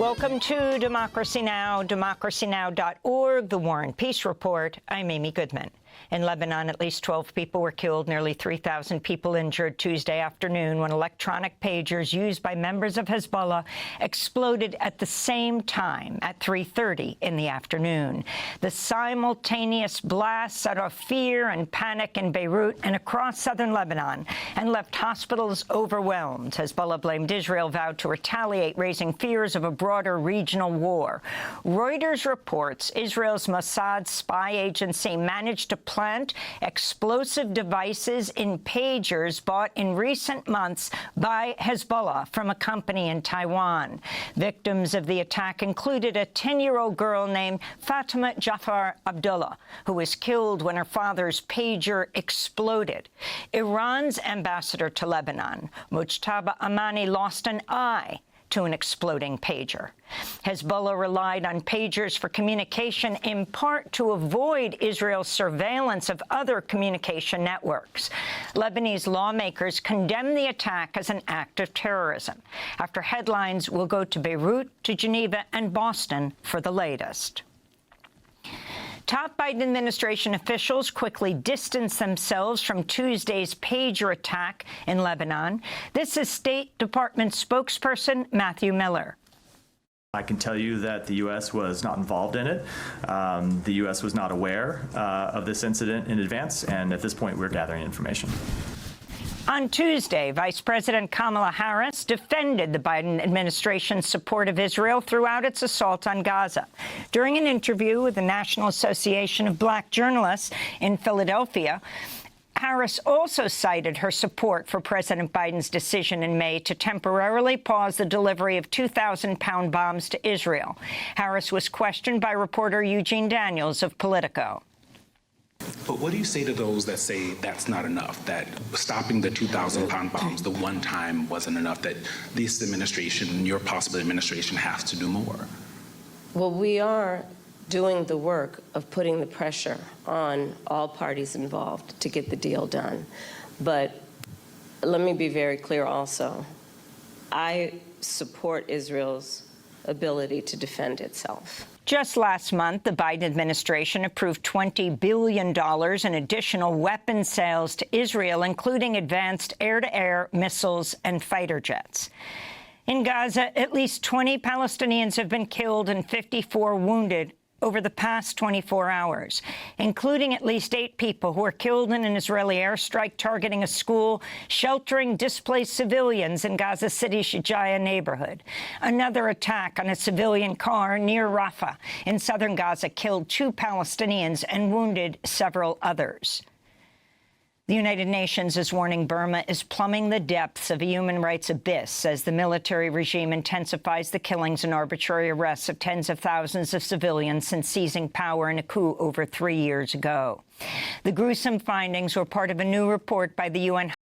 Welcome to Democracy Now!, democracynow.org, The War and Peace Report. I'm Amy Goodman. In Lebanon, at least 12 people were killed, nearly 3,000 people injured Tuesday afternoon when electronic pagers used by members of Hezbollah exploded at the same time at 3:30 in the afternoon. The simultaneous blasts set off fear and panic in Beirut and across southern Lebanon and left hospitals overwhelmed. Hezbollah blamed Israel, vowed to retaliate, raising fears of a broader regional war. Reuters reports Israel's Mossad spy agency managed to plant explosive devices in pagers bought in recent months by Hezbollah from a company in Taiwan. Victims of the attack included a 10-year-old girl named Fatima Jafar Abdullah, who was killed when her father's pager exploded. Iran's ambassador to Lebanon, Mujtaba Amani, lost an eye to an exploding pager. Hezbollah relied on pagers for communication, in part to avoid Israel's surveillance of other communication networks. Lebanese lawmakers condemn the attack as an act of terrorism. After headlines, we'll go to Beirut, to Geneva, and Boston for the latest. Top Biden administration officials quickly distanced themselves from Tuesday's pager attack in Lebanon. This is State Department spokesperson Matthew Miller. I can tell you that the U.S. was not involved in it. The U.S. was not aware of this incident in advance, and at this point, we're gathering information. On Tuesday, Vice President Kamala Harris defended the Biden administration's support of Israel throughout its assault on Gaza. During an interview with the National Association of Black Journalists in Philadelphia, Harris also cited her support for President Biden's decision in May to temporarily pause the delivery of 2,000-pound bombs to Israel. Harris was questioned by reporter Eugene Daniels of Politico. But what do you say to those that say that's not enough, that stopping the 2,000-pound bombs the one time wasn't enough, that this administration, your possible administration, has to do more? Well, we are doing the work of putting the pressure on all parties involved to get the deal done. But let me be very clear also. I support Israel's ability to defend itself. Just last month, the Biden administration approved $20 billion in additional weapon sales to Israel, including advanced air-to-air missiles and fighter jets. In Gaza, at least 20 Palestinians have been killed and 54 wounded over the past 24 hours, including at least 8 people who were killed in an Israeli airstrike targeting a school sheltering displaced civilians in Gaza City's Shijaya neighborhood. Another attack on a civilian car near Rafah in southern Gaza killed 2 Palestinians and wounded several others. The United Nations is warning Burma is plumbing the depths of a human rights abyss as the military regime intensifies the killings and arbitrary arrests of tens of thousands of civilians since seizing power in a coup over 3 years ago. The gruesome findings were part of a new report by the UN